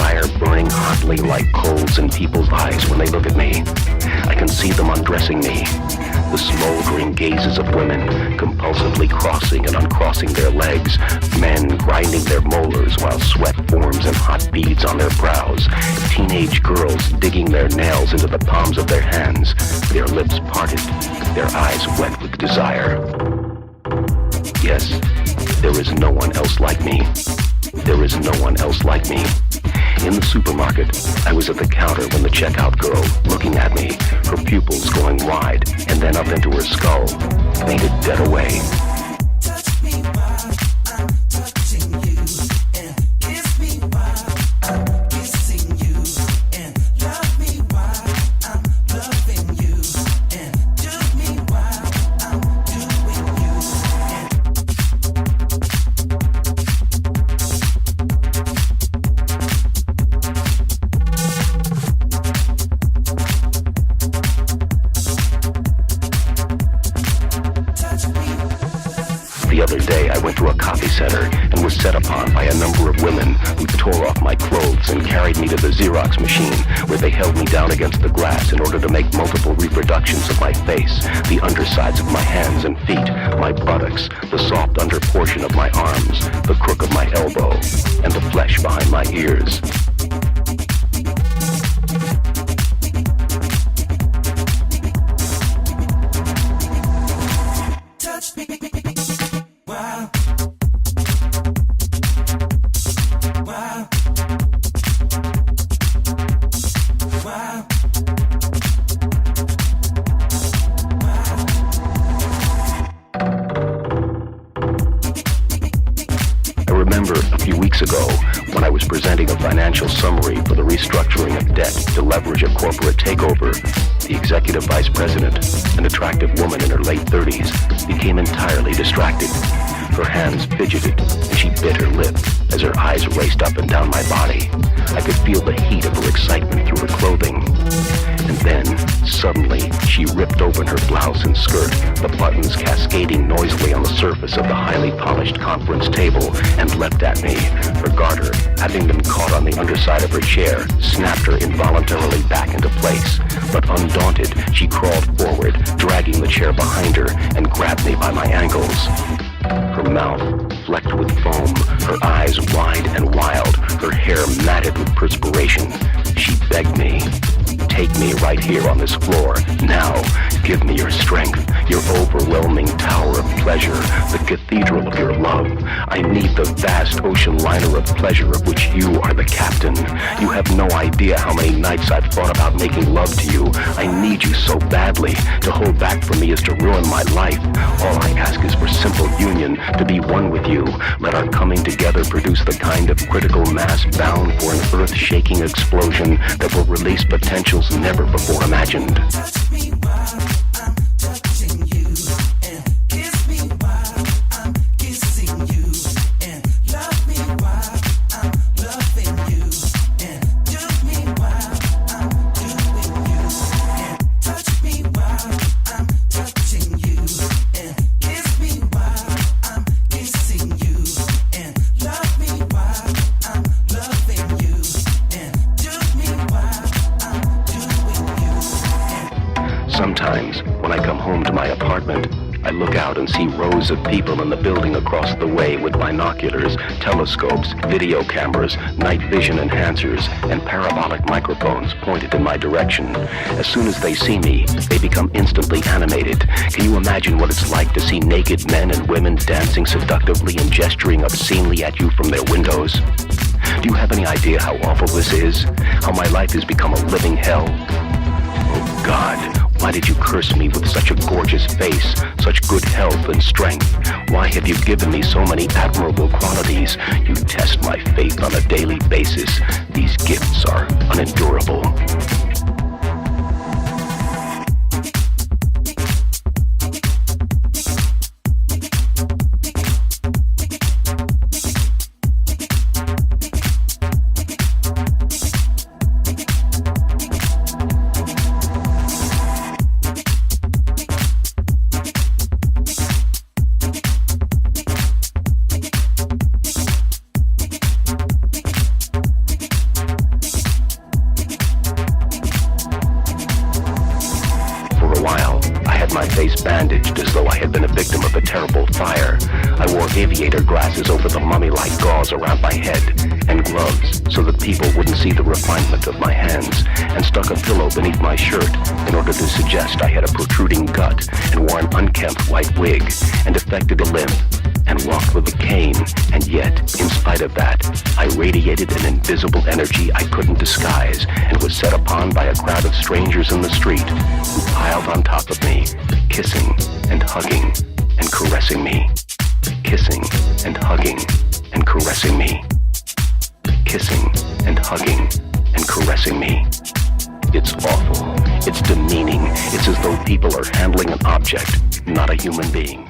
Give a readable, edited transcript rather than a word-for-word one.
desire burning hotly like coals in people's eyes when they look at me. I can see them undressing me. The smoldering gazes of women compulsively crossing and uncrossing their legs, men grinding their molars while sweat forms in hot beads on their brows, teenage girls digging their nails into the palms of their hands, their lips parted, their eyes wet with desire. Yes, there is no one else like me. There is no one else like me. In the supermarket, I was at the counter when the checkout girl, looking at me, her pupils going wide and then up into her skull, fainted dead away. The other day I went to a coffee center and was set upon by a number of women who tore off my clothes and carried me to the Xerox machine, where they held me down against the glass in order to make multiple reproductions of my face, the undersides of my hands and feet, my buttocks, the soft under portion of my arms, the crook of my elbow, and the flesh behind my ears. Ago, when I was presenting a financial summary for the restructuring of debt to leverage a corporate takeover, the executive vice president, an attractive woman in her late 30s, became entirely distracted. Her hands fidgeted and she bit her lip as her eyes raced up and down my body. I could feel the heat of her excitement through her clothing. And then, suddenly, she ripped open her blouse and skirt, the buttons cascading noisily on the surface of the highly polished conference table, and leapt at me. Her garter, having been caught on the underside of her chair, snapped her involuntarily back into place. But undaunted, she crawled forward, dragging the chair behind her, and grabbed me by my ankles. Her mouth flecked with foam, her eyes wide and wild, her hair matted with perspiration. She begged me, "Take me right here on this floor, now. Give me your strength, your overwhelming tower of pleasure, the cathedral of your love. I need the vast ocean liner of pleasure of which you are the captain. You have no idea how many nights I've thought about making love to you. I need you so badly. To hold back from me is to ruin my life. All I ask is for simple union, to be one with you. Let our coming together produce the kind of critical mass bound for an earth-shaking explosion that will release potentials never before imagined." Sometimes, when I come home to my apartment, I look out and see rows of people in the building across the way with binoculars, telescopes, video cameras, night vision enhancers, and parabolic microphones pointed in my direction. As soon as they see me, they become instantly animated. Can you imagine what it's like to see naked men and women dancing seductively and gesturing obscenely at you from their windows? Do you have any idea how awful this is? How my life has become a living hell? Oh God, why did you curse me with such a gorgeous face, such good health and strength? Why have you given me so many admirable qualities? You test my faith on a daily basis. These gifts are unendurable. aviator glasses over the mummy-like gauze around my head, and gloves so that people wouldn't see the refinement of my hands, and stuck a pillow beneath my shirt in order to suggest I had a protruding gut, and wore an unkempt white wig, and affected a limp, and walked with a cane, and yet, in spite of that, I radiated an invisible energy I couldn't disguise, and was set upon by a crowd of strangers in the street, who piled on top of me, kissing and hugging and caressing me, kissing and hugging and caressing me, kissing and hugging and caressing me. It's awful. It's demeaning. It's as though people are handling an object, not a human being.